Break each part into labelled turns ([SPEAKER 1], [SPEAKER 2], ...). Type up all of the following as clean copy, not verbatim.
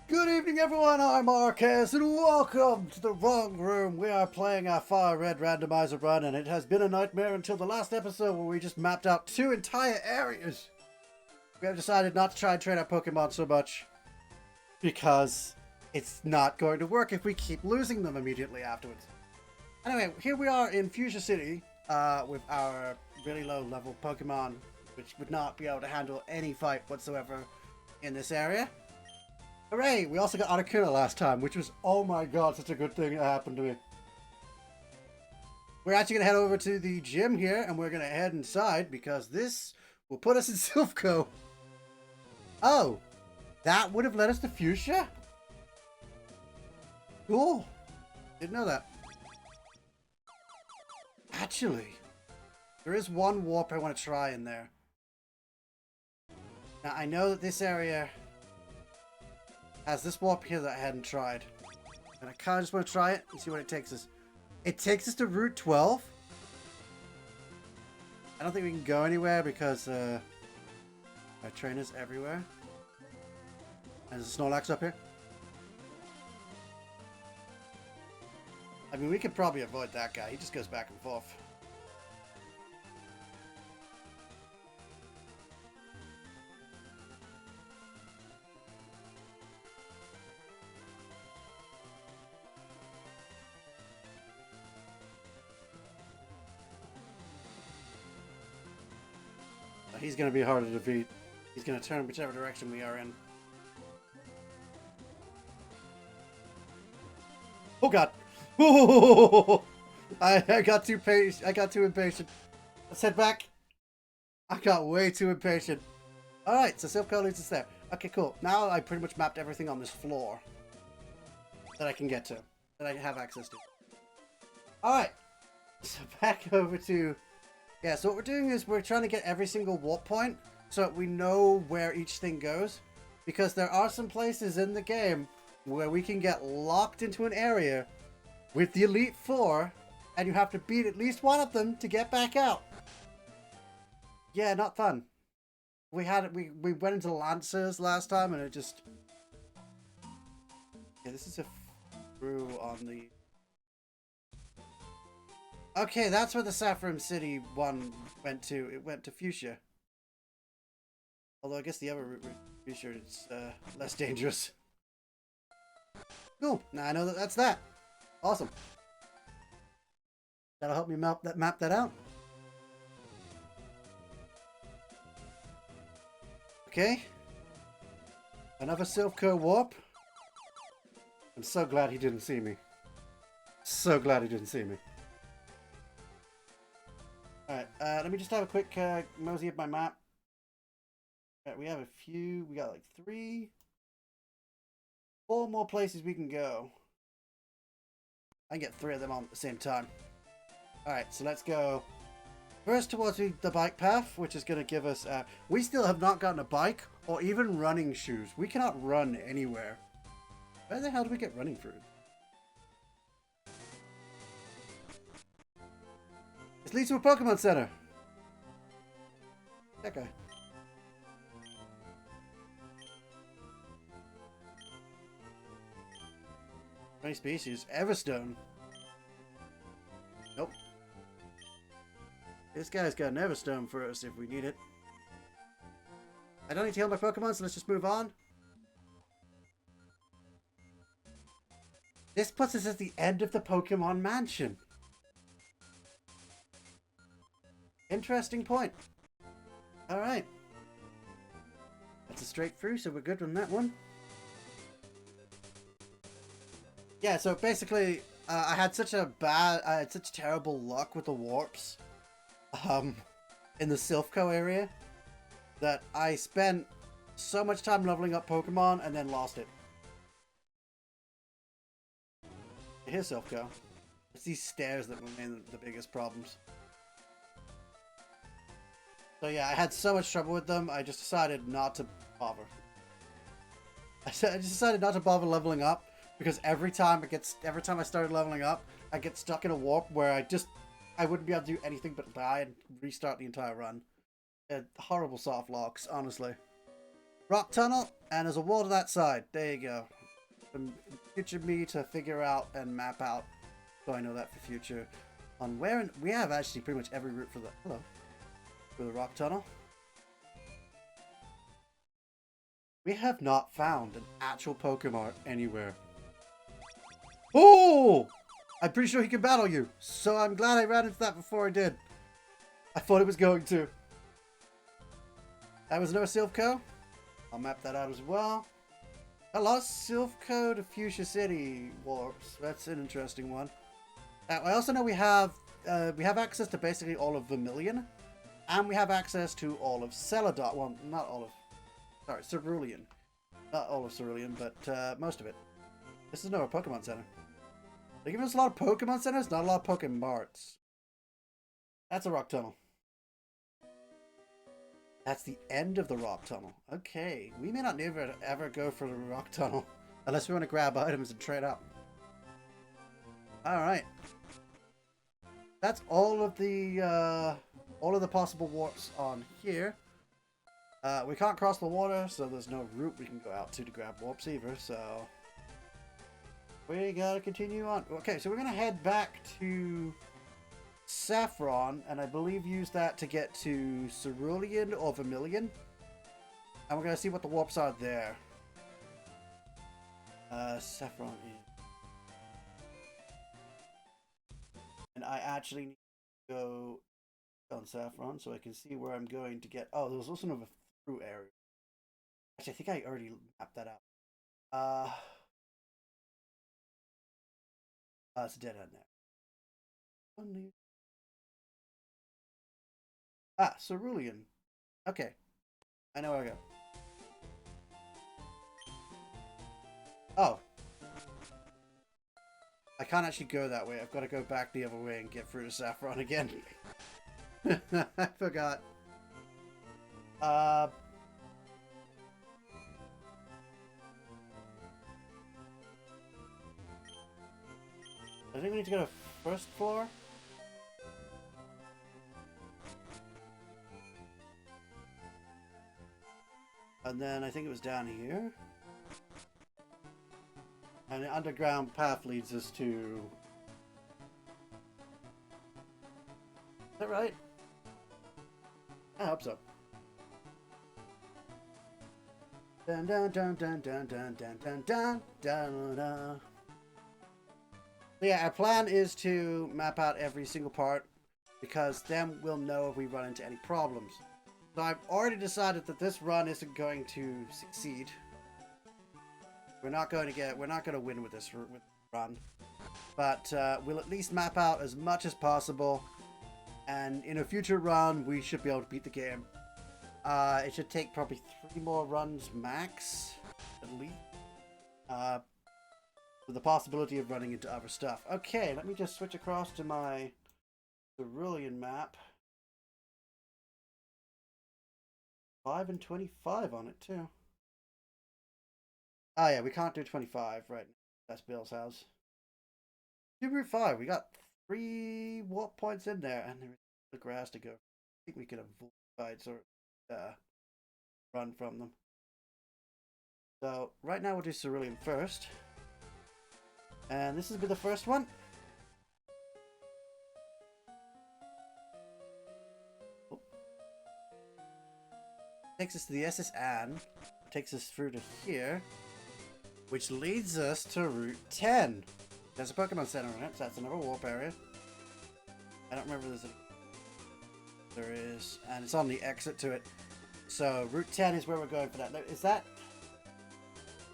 [SPEAKER 1] Good evening, everyone. I'm Marquez, and welcome to the wrong room. We are playing our FireRed Randomizer run, and it has been a nightmare until the last episode where we just mapped out 2 entire areas. We have decided not to try and train our Pokemon so much because it's not going to work if we keep losing them immediately afterwards. Anyway, here we are in Fuchsia City with our really low level Pokemon, which would not be able to handle any fight whatsoever in this area. Hooray! We also got Articuno last time, which was, oh my god, such a good thing that happened to me. We're actually going to head over to the gym here, and we're going to head inside, because this will put us in Silphco. Oh, that would have led us to Fuchsia? Cool. Didn't know that. Actually, there is one warp I want to try in there. Now, I know that this area has this warp here that I hadn't tried. And I kind of just want to try it and see what it takes us. It takes us to Route 12. I don't think we can go anywhere because our trainer's everywhere. And there's a Snorlax up here. I mean, we could probably avoid that guy. He just goes back and forth. He's going to be harder to defeat. He's going to turn whichever direction we are in. Oh god! Ooh! I got too patient. I got too impatient. Let's head back. I got way too impatient. Alright, so Silphco leads us there. Okay, cool. Now I pretty much mapped everything on this floor that I can get to. That I have access to. Alright. So back over to... Yeah, so what we're doing is we're trying to get every single warp point so that we know where each thing goes. Because there are some places in the game where we can get locked into an area with the Elite Four and you have to beat at least one of them to get back out. Yeah, not fun. We went into Lancers last time and it just... Yeah, this is a through on the... Okay, that's where the Saffron City one went to. It went to Fuchsia. Although I guess the other route to Fuchsia is less dangerous. Cool. Now I know that that's that. Awesome. That'll help me map that out. Okay. Another Silphco warp. I'm so glad he didn't see me. So glad he didn't see me. Alright, let me just have a quick mosey of my map. Alright, we have a few. We got like 4 more places we can go. I can get 3 of them on at the same time. Alright, so let's go first towards the bike path, which is going to give us... we still have not gotten a bike or even running shoes. We cannot run anywhere. Where the hell do we get running fruit? This leads to a Pokemon Center. That guy. Any species? Everstone. Nope. This guy's got an Everstone for us if we need it. I don't need to heal my Pokemon, so let's just move on. This puts us at the end of the Pokemon Mansion. Interesting point. Alright. That's a straight through, so we're good on that one. Yeah, so basically, I had such terrible luck with the warps, in the Silphco area, that I spent so much time leveling up Pokemon and then lost it. Here's Silphco. It's these stairs that remain the biggest problems. So yeah, I had so much trouble with them, I just decided not to bother. I just decided not to bother leveling up, because every time I started leveling up, I get stuck in a warp where I wouldn't be able to do anything but die and restart the entire run. Horrible soft locks, honestly. Rock tunnel, and there's a wall to that side. There you go. future me to figure out and map out, so I know that for future. On where we have actually pretty much every route for the rock tunnel. We have not found an actual Pokemon anywhere. Oh! I'm pretty sure he can battle you, so I'm glad I ran into that before I did. I thought it was going to. That was no Silph-Co. I'll map that out as well. I lost Silph-Co to Fuchsia City warps. That's an interesting one. I also know we have access to basically all of Vermilion, and we have access to all of Celadon. Well, not all of. Sorry, Cerulean. Not all of Cerulean, but most of it. This is no Pokemon Center. They're giving us a lot of Pokemon Centers, not a lot of Pokemon Marts. That's a rock tunnel. That's the end of the rock tunnel. Okay, we may not ever go for the rock tunnel unless we want to grab items and trade up. Alright. That's all of the possible warps on here. We can't cross the water, so there's no route we can go out to grab warps either, so we gotta continue on. Okay, so we're gonna head back to Saffron, and I believe use that to get to Cerulean or Vermilion. And we're gonna see what the warps are there. Saffron is. And I actually need to go on Saffron so I can see where I'm going to get. Oh, there's also another through area. Actually, I think I already mapped that out. It's a dead end there. Cerulean. Okay. I know where I go. Oh. I can't actually go that way. I've got to go back the other way and get through to Saffron again. I forgot. I think we need to go to first floor. And then I think it was down here. And the underground path leads us to... Is that right? I hope so. Dun dun dun dun dun dun dun dun dun dun dun. So yeah, our plan is to map out every single part, because then we'll know if we run into any problems. So I've already decided that this run isn't going to succeed. We're not going to win with this run, but we'll at least map out as much as possible, and in a future run we should be able to beat the game. It should take probably 3 more runs max, at least, with the possibility of running into other stuff. Okay, let me just switch across to my Cerulean map. 5 and 25 on it too. Oh yeah, we can't do 25 right now. That's Bill's house. Do Route 5. We got 3 warp points in there, and there's the grass to go. I think we could avoid sort of run from them. So right now we'll do Cerulean first, and this will be the first one. Oh. Takes us to the SS Anne. Takes us through to here, which leads us to Route 10. There's a Pokemon Center in it, so that's another warp area. I don't remember if there's a... There is, and it's on the exit to it. So Route 10 is where we're going for that. Is that...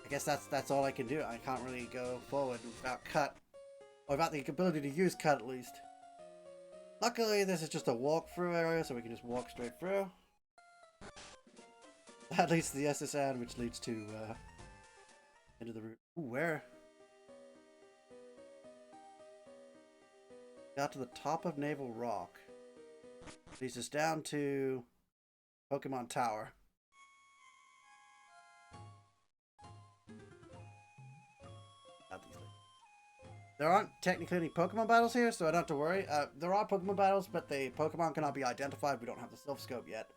[SPEAKER 1] I guess that's all I can do. I can't really go forward without cut. Or without the ability to use cut, at least. Luckily, this is just a walk-through area, so we can just walk straight through. That leads to the SSN, which leads to into the route. Ooh, where? Got to the top of Naval Rock. Leads us down to Pokemon Tower. There aren't technically any Pokemon battles here, so I don't have to worry. There are Pokemon battles, but the Pokemon cannot be identified. We don't have the Silph Scope yet.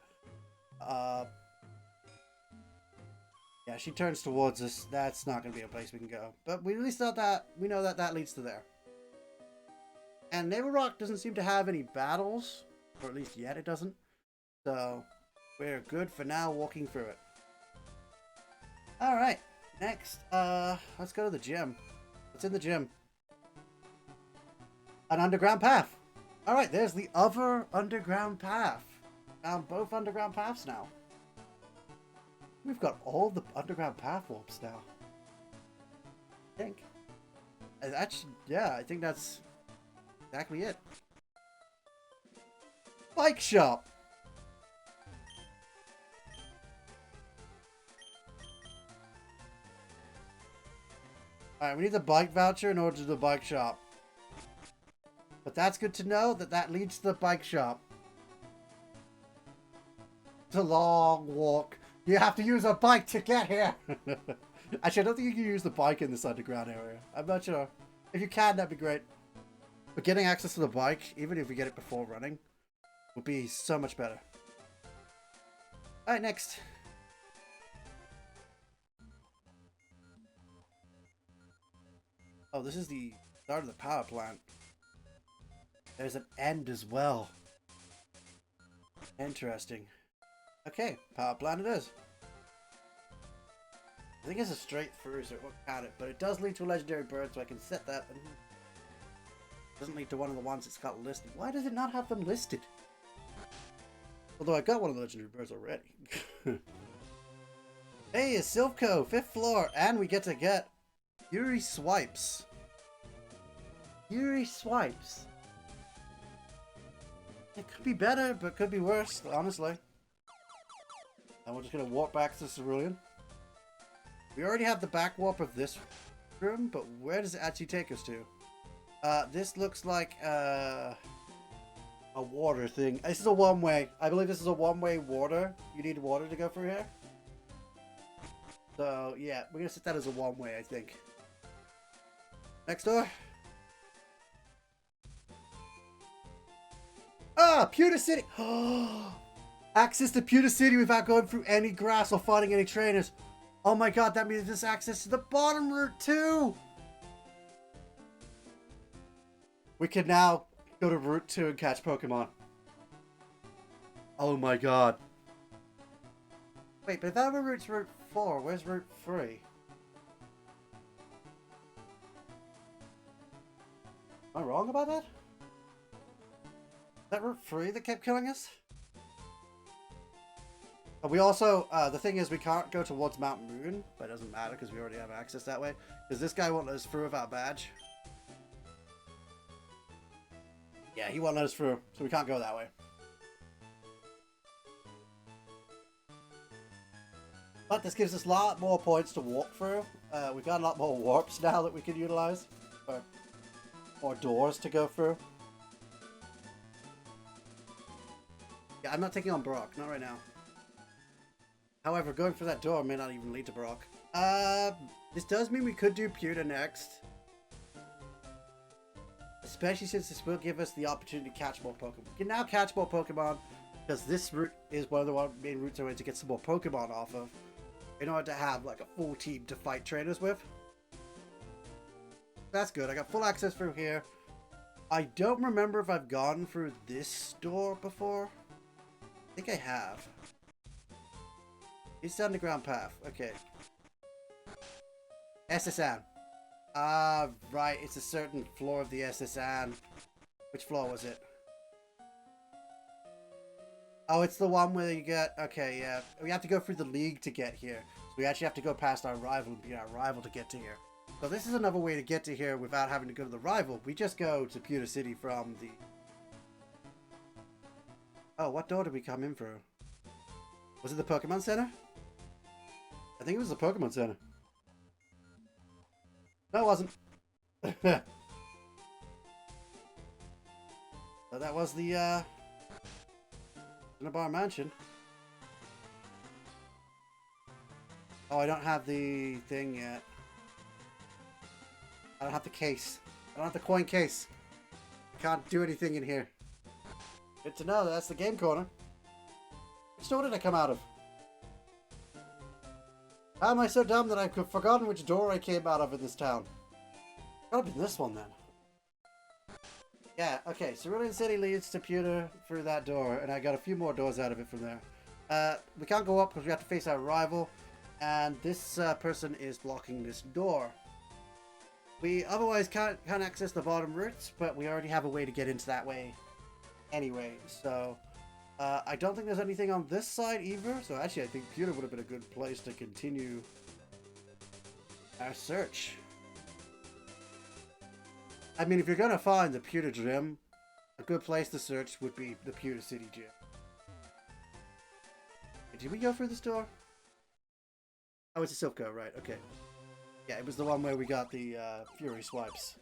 [SPEAKER 1] Yeah, she turns towards us. That's not going to be a place we can go. But we at least thought that we know that that leads to there. And Naval Rock doesn't seem to have any battles, or at least yet it doesn't. So we're good for now walking through it. All right, next, let's go to the gym. What's in the gym? An underground path. All right, there's the other underground path. Found both underground paths now. We've got all the underground path warps now. I think. Actually, yeah, I think that's exactly it. Bike shop. Alright, we need the bike voucher in order to do the bike shop. But that's good to know that that leads to the bike shop. It's a long walk. You have to use a bike to get here. Actually, I don't think you can use the bike in this underground area. I'm not sure. If you can, that'd be great. But getting access to the bike, even if we get it before running, would be so much better. Alright, next. Oh, this is the start of the power plant. There's an end as well. Interesting. Okay, power plant it is. I think it's a straight through, so it won't count it, but it does lead to a legendary bird, so I can set that. And it doesn't lead to one of the ones it's got listed. Why does it not have them listed? Although I got one of the legendary birds already. Hey, it's Silpco, 5th floor, and we get to get Yuri Swipes. Yuri Swipes. It could be better, but could be worse, honestly. And we're just going to walk back to Cerulean. We already have the back warp of this room, but where does it actually take us to? This looks like a water thing. This is a one-way. I believe this is a one-way water. You need water to go through here. So, yeah, we're going to set that as a one-way, I think. Next door. Ah, Pewter City! Access to Pewter City without going through any grass or finding any trainers. Oh my god, that means there's access to the bottom route too! We can now go to Route 2 and catch Pokemon. Oh my god. Wait, but if that route's Route 4, where's Route 3? Am I wrong about that? Is that Route 3 that kept killing us? We also, the thing is we can't go towards Mount Moon, but it doesn't matter because we already have access that way. Because this guy won't let us through without a badge. Yeah, he won't let us through, so we can't go that way. But this gives us a lot more points to walk through. We've got a lot more warps now that we can utilize. Or doors to go through. Yeah, I'm not taking on Brock, not right now. However, going for that door may not even lead to Brock. This does mean we could do Pewter next. Especially since this will give us the opportunity to catch more Pokemon. We can now catch more Pokemon because this route is one of the main routes I want to get some more Pokemon off of in order to have like a full team to fight trainers with. That's good. I got full access through here. I don't remember if I've gone through this door before. I think I have. It's the underground path. Okay. SSN. Ah, right. It's a certain floor of the SSN. Which floor was it? Oh, it's the one where you get... Okay, yeah. We have to go through the league to get here. So we actually have to go past our rival and beat our rival to get to here. So this is another way to get to here without having to go to the rival. We just go to Pewter City from the... Oh, what door did we come in through? Was it the Pokemon Center? I think it was the Pokemon Center. No, it wasn't. So that was the Cinnabar Mansion. Oh, I don't have the thing yet. I don't have the case. I don't have the coin case. Can't do anything in here. Good to know. That's the game corner. Which door did I come out of? How am I so dumb that I've forgotten which door I came out of in this town? Gotta be this one then. Yeah, okay, Cerulean City leads to Pewter through that door, and I got a few more doors out of it from there. We can't go up because we have to face our rival, and this person is blocking this door. We otherwise can't access the bottom routes, but we already have a way to get into that way anyway, so I don't think there's anything on this side either, so actually I think Pewter would have been a good place to continue our search. I mean, if you're gonna find the Pewter Gym, a good place to search would be the Pewter City Gym. Did we go through this door? Oh, it's a Silph-Co, right, okay. Yeah, it was the one where we got the Fury Swipes.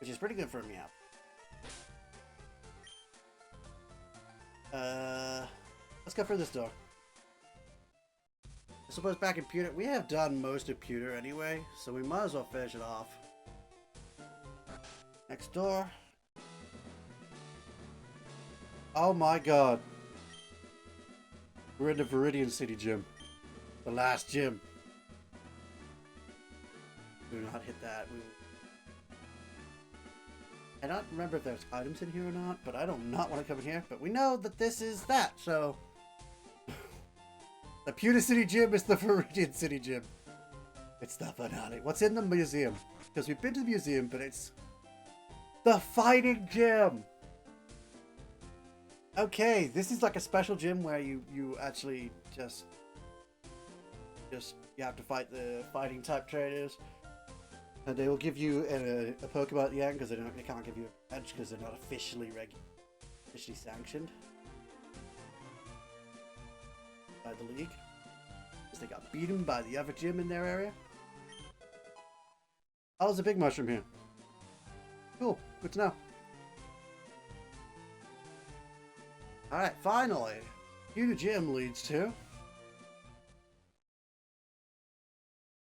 [SPEAKER 1] Which is pretty good for a Meowth. Let's go through this door. I suppose back in Pewter, we have done most of Pewter anyway, so we might as well finish it off. Next door. Oh my god. We're in the Viridian City Gym. The last gym. Do not hit that. I don't remember if there's items in here or not, but I do not want to come in here. But we know that this is that, so... The Pewter City Gym is the Viridian City Gym. It's the finale. What's in the museum? Because we've been to the museum, but it's... The Fighting Gym! Okay, this is like a special gym where you actually just you have to fight the fighting type trainers. And they will give you a Pokemon at the end because they can't give you a badge because they're not officially sanctioned by the league. Because they got beaten by the other gym in their area. Oh, there's a big mushroom here. Cool, good to know. Alright, finally, Pewter Gym leads to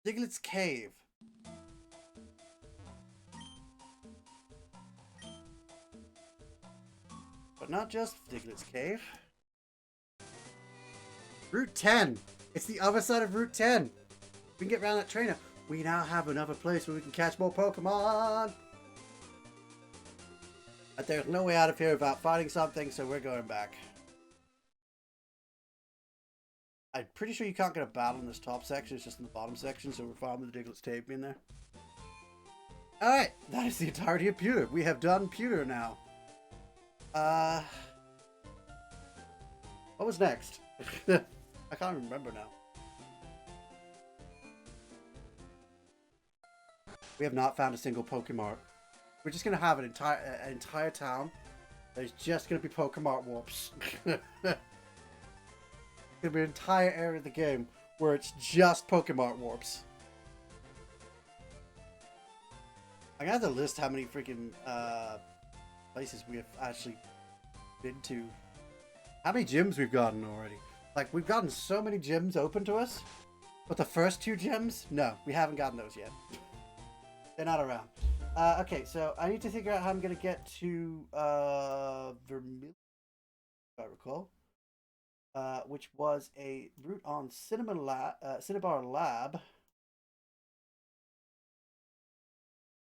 [SPEAKER 1] Diglett's Cave. But not just Diglett's Cave. Route 10! It's the other side of Route 10! We can get around that trainer. We now have another place where we can catch more Pokemon! But there's no way out of here without fighting something, so we're going back. I'm pretty sure you can't get a battle in this top section, it's just in the bottom section, so we're fine with the Diglett's Cave being there. Alright, that is the entirety of Pewter. We have done Pewter now. What was next? I can't remember now. We have not found a single Pokemon. We're just gonna have an entire town. There's just gonna be Pokemon warps. Gonna be an entire area of the game where it's just Pokemon warps. I gotta have to list how many freaking places we have actually been to. How many gyms we've gotten already? Like, we've gotten so many gyms open to us, but the first two gyms, no, we haven't gotten those yet. They're not around. Okay, so I need to figure out how I'm gonna get to Vermilion, if I recall, which was a route on Cinnabar Lab.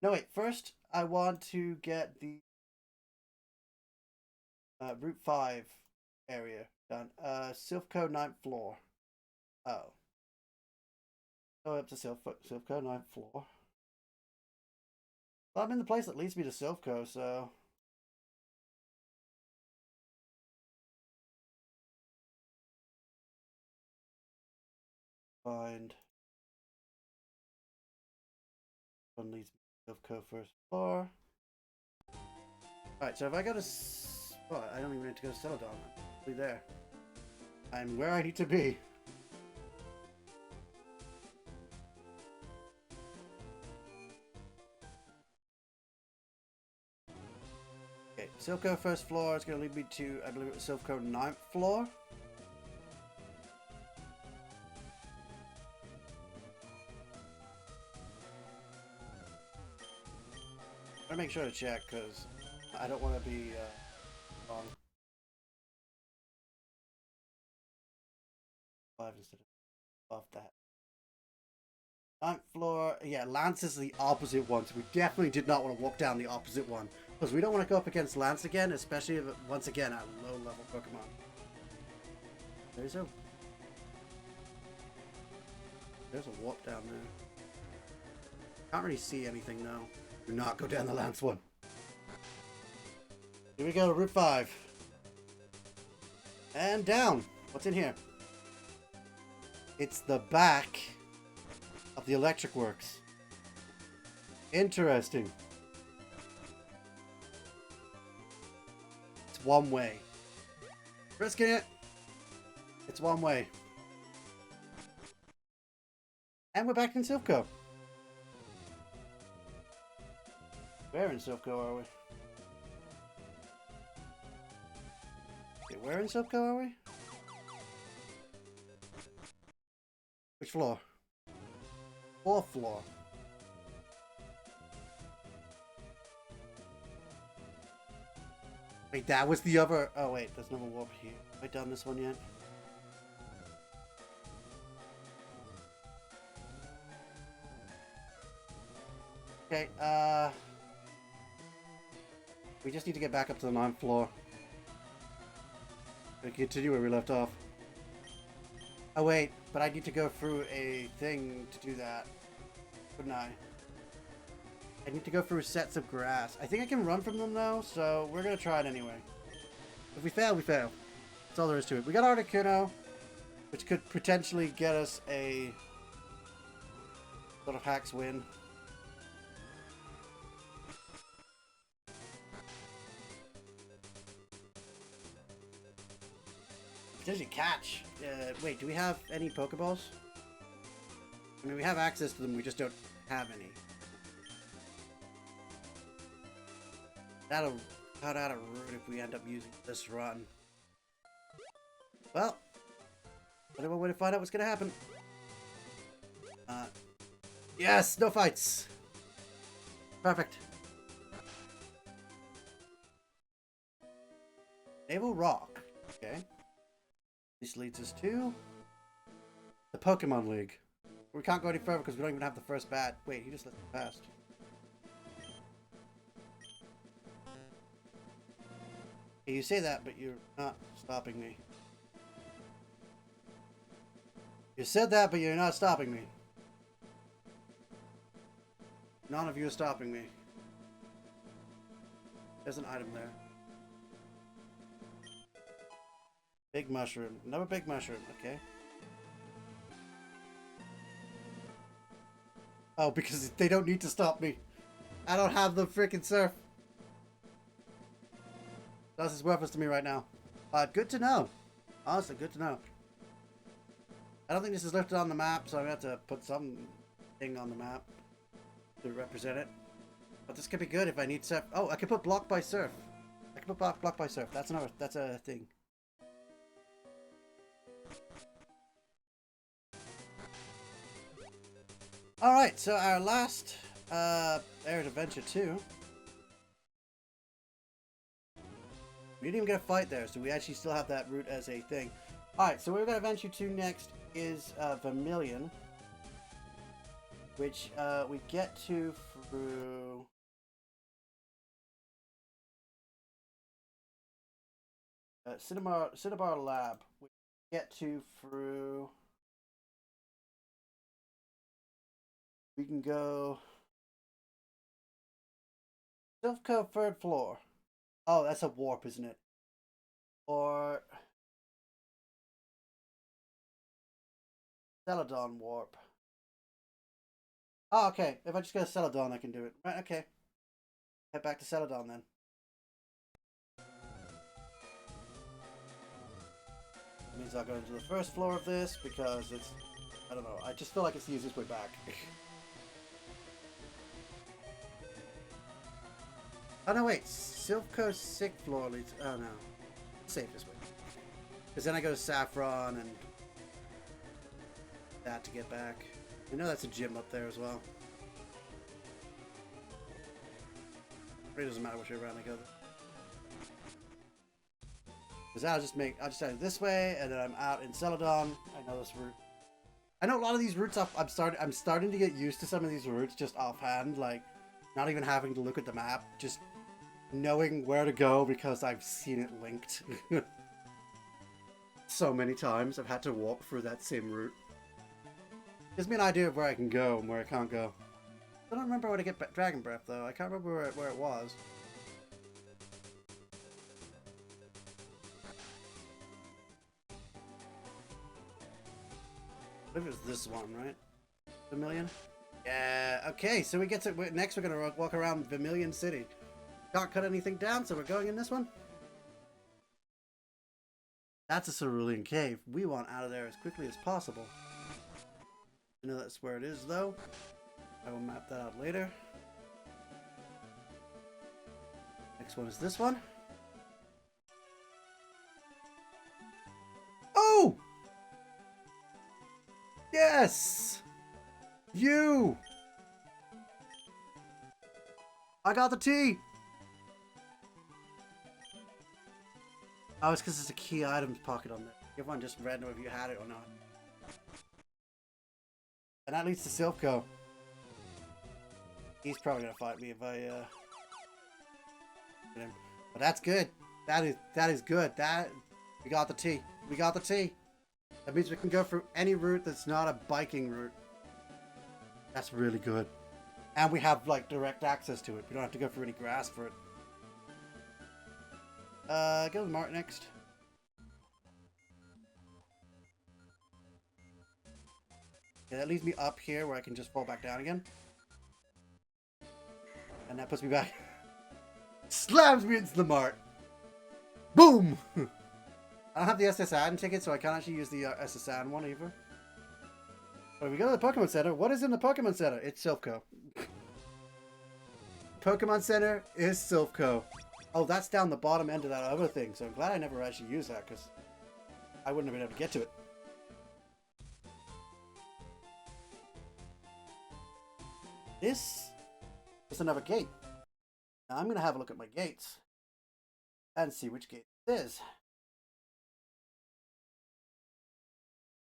[SPEAKER 1] No, wait. First, I want to get the Route 5 area done. Silph-Co 9th floor. Oh. Go up to Silph-Co 9th floor. Well, I'm in the place that leads me to Silph-Co, so... Find... One leads me to Silph-Co first floor. Alright, so if I go to... Well, I don't even need to go to Celadon. I'm really there. I'm where I need to be. Okay, Silph-Co first floor is going to lead me to, I believe it was Silph-Co 9th floor. I'm going to make sure to check because I don't want to be wrong. 5 instead of Above that. 9th floor. Yeah, Lance is the opposite one, so we definitely did not want to walk down the opposite one. Because we don't want to go up against Lance again, especially if, once again, at low-level Pokemon. There's a warp down there. Can't really see anything now. Do not go down the Lance one. Here we go, Route 5. And down. What's in here? It's the back of the electric works. Interesting. It's one way. Risking it. It's one way. And we're back in Silph. Where in Silph are we? Okay, where in Silph are we? Which floor? 4th floor. Wait, that was the other... Oh wait, there's no more warp here. Have I done this one yet? Okay, we just need to get back up to the 9th floor. We continue where we left off. Oh wait, but I need to go through a thing to do that. Wouldn't I? I need to go through sets of grass. I think I can run from them though, so we're gonna try it anyway. If we fail, we fail. That's all there is to it. We got Articuno, which could potentially get us a sort of hacks win. Potentially catch. Wait, do we have any Pokeballs? I mean, we have access to them, we just don't have any. That'll cut out a route if we end up using this run. Well, only one way to find out what's gonna happen. Yes, no fights. Perfect. Naval Rock. Okay. This leads us to the Pokemon League. We can't go any further because we don't even have the first bat. Wait, he just let me past. Okay, you say that, but you're not stopping me. You said that, but you're not stopping me. None of you are stopping me. There's an item there. Big mushroom. Another big mushroom. Okay. Oh, because they don't need to stop me. I don't have the freaking surf. This is worthless to me right now. Good to know. Honestly, good to know. I don't think this is listed on the map, so I'm going to have to put something on the map to represent it. But this could be good if I need surf. Oh, I can put block by surf. I can put block by surf. That's another. That's a thing. Alright, so our last Arid Adventure 2. We didn't even get a fight there, so we actually still have that route as a thing. Alright, so we're going to Adventure 2 next is Vermilion. Which we get to through... Cinnabar Lab. We get to through... We can go... Silph 3rd floor. Oh, that's a warp, isn't it? Or... Celadon warp. Oh, okay. If I just go to Celadon, I can do it. Right, okay. Head back to Celadon then. That means I'll go into the 1st floor of this because it's... I don't know. I just feel like it's the easiest way back. Oh no, wait. Silph 6th floor leads... Oh no. Safest way. Because then I go to Saffron and... that to get back. I know that's a gym up there as well. It really doesn't matter which way around I go. Because I'll just do it this way, and then I'm out in Celadon. I know this route. I know a lot of these routes I'm starting to get used to some of these routes just offhand, like not even having to look at the map, just knowing where to go because I've seen it linked. So many times I've had to walk through that same route. Gives me an idea of where I can go and where I can't go. I don't remember where to get Dragon Breath though. I can't remember where it was. I think it was this one, right? Vermilion? Yeah, okay, so we get to, next we're gonna walk around Vermilion City. Can't cut anything down, so we're going in this one. That's a Cerulean cave. We want out of there as quickly as possible. I know that's where it is, though. I will map that out later. Next one is this one. Oh! Yes! You! I got the T! Oh, it's because it's a key items pocket on there. Everyone just read know if you had it or not. And that leads to Silpho. He's probably gonna fight me if I get him. But that's good. That is good. We got the T. We got the T. That means we can go through any route that's not a biking route. That's really good. And we have like direct access to it. We don't have to go through any grass for it. Go with Mark next. Yeah, that leaves me up here where I can just fall back down again. And that puts me back. Slams me into the Mart. Boom! I don't have the SSN ticket, so I can't actually use the SSN one either. But if we go to the Pokemon Center, what is in the Pokemon Center? It's Silpho. Pokemon Center is Silpho. Oh, that's down the bottom end of that other thing, so I'm glad I never actually used that, because I wouldn't have been able to get to it. This is another gate. Now I'm going to have a look at my gates and see which gate it is.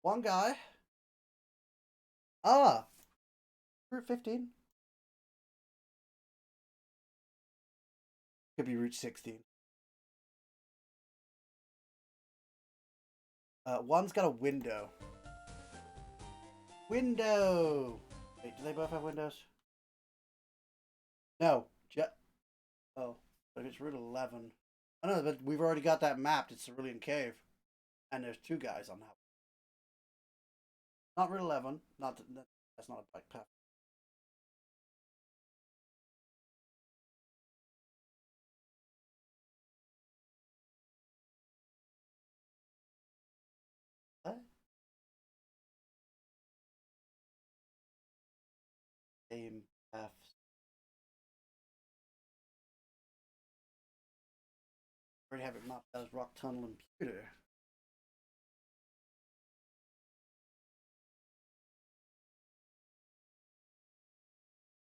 [SPEAKER 1] One guy. Ah! Route 15. Could be Route 16. One's got a window. Window! Wait, do they both have windows? No. Oh, but it's Route 11. I know, but we've already got that mapped. It's Cerulean Cave. And there's two guys on that one. Not Route 11. That's not a bike path. What? Same paths. Already have it mapped as Rock Tunnel and Pewter.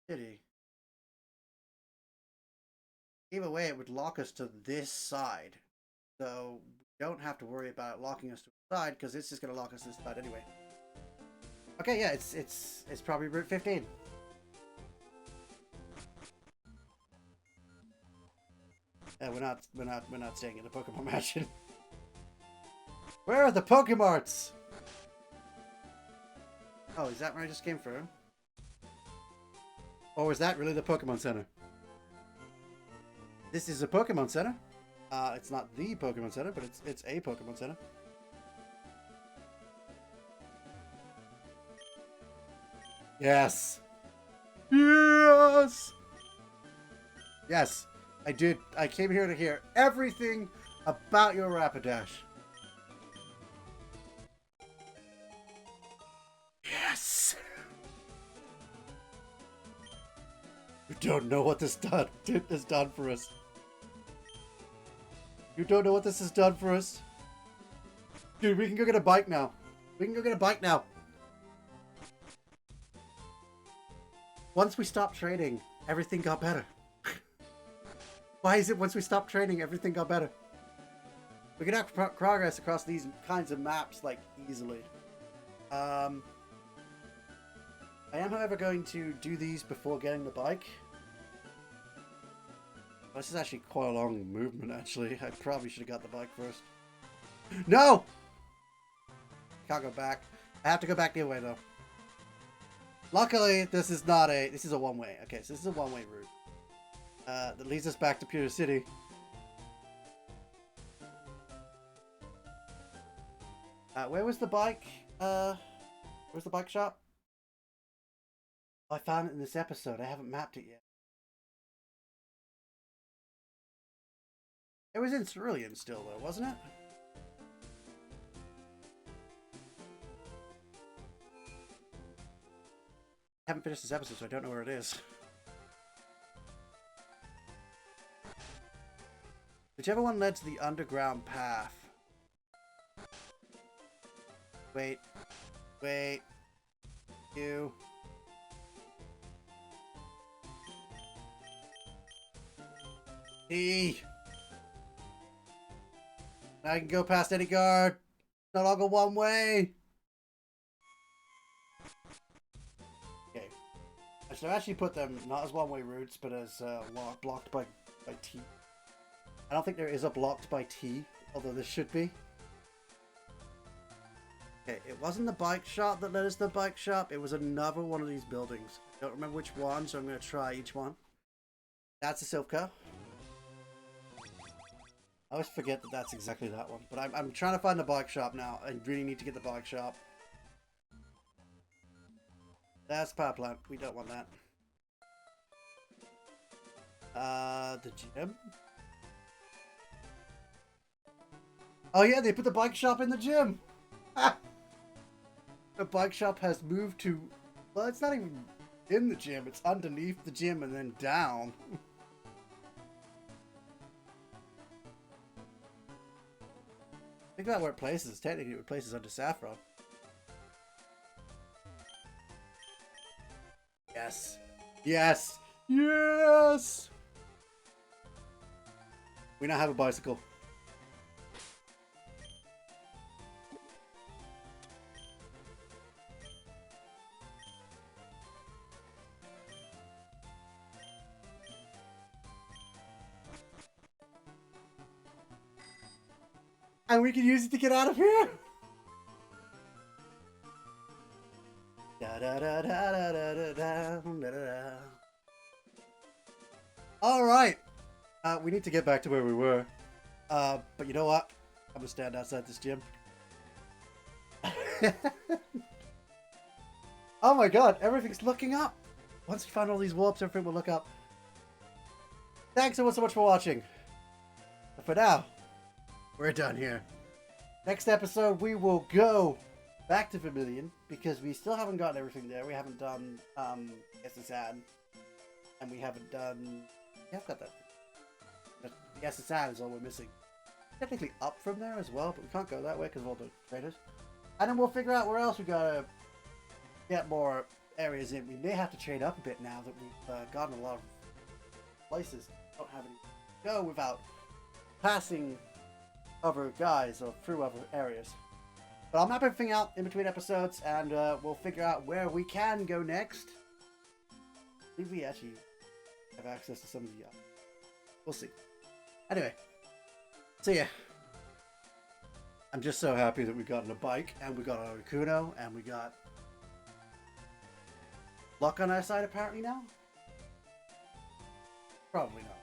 [SPEAKER 1] City. Either way, it would lock us to this side. So we don't have to worry about it locking us to the side, because it's just going to lock us to this side anyway. Okay, yeah, it's probably Route 15. Yeah, we're not staying in the Pokemon Mansion. Where are the Pokemarts? Oh, is that where I just came from? Or is that really the Pokemon Center? This is a Pokemon Center. It's not the Pokemon Center, but it's a Pokemon Center. Yes. Yes. Yes. I did. I came here to hear everything about your Rapidash. Yes. You don't know what this has done for us. You don't know what this has done for us. Dude, we can go get a bike now. We can go get a bike now. Once we stopped trading, everything got better. Why is it once we stopped trading, everything got better? We can have progress across these kinds of maps, like, easily. am, however, going to do these before getting the bike. This is actually quite a long movement, actually. I probably should have got the bike first. No! Can't go back. I have to go back the other way, though. Luckily, this is not a... This is a one-way. Okay, so this is a one-way route. That leads us back to Pewter City. Where was the bike? Where's the bike shop? I found it in this episode. I haven't mapped it yet. It was in Cerulean still, though, wasn't it? I haven't finished this episode, so I don't know where it is. Whichever one led to the underground path. Wait. Wait. You. E. I can go past any guard. No longer one way. Okay. I should actually put them not as one-way routes, but as blocked by T. I don't think there is a blocked by T, although there should be. Okay, it wasn't the bike shop that led us to the bike shop. It was another one of these buildings. I don't remember which one, so I'm going to try each one. That's a Silph. I always forget that that's exactly that one. But I'm trying to find the bike shop now. I really need to get the bike shop. That's power plant. We don't want that. The gym. Oh yeah, they put the bike shop in the gym. The bike shop has moved to... Well, it's not even in the gym. It's underneath the gym and then down. Think about where it places. Technically, it places under Saffron. Yes. Yes. Yes! We now have a bicycle. And we can use it to get out of here. All right. We need to get back to where we were. But you know what? I'm gonna stand outside this gym. Oh my god, everything's looking up. Once we find all these warps, everything will look up. Thanks so much for watching. But for now, we're done here. Next episode, we will go back to Vermilion because we still haven't gotten everything there. We haven't done SSN, and we haven't done. We have got that. But the SSN is all we're missing. Technically up from there as well, but we can't go that way because of all the traders. And then we'll figure out where else we gotta get more areas in. We may have to trade up a bit now that we've gotten a lot of places. Don't have any to go without passing other guys or through other areas. But I'll map everything out in between episodes and we'll figure out where we can go next. I think we actually have access to some of the we'll see. Anyway, see ya. I'm just so happy that we've gotten a bike and we got a Articuno and we got luck on our side apparently now. Probably not.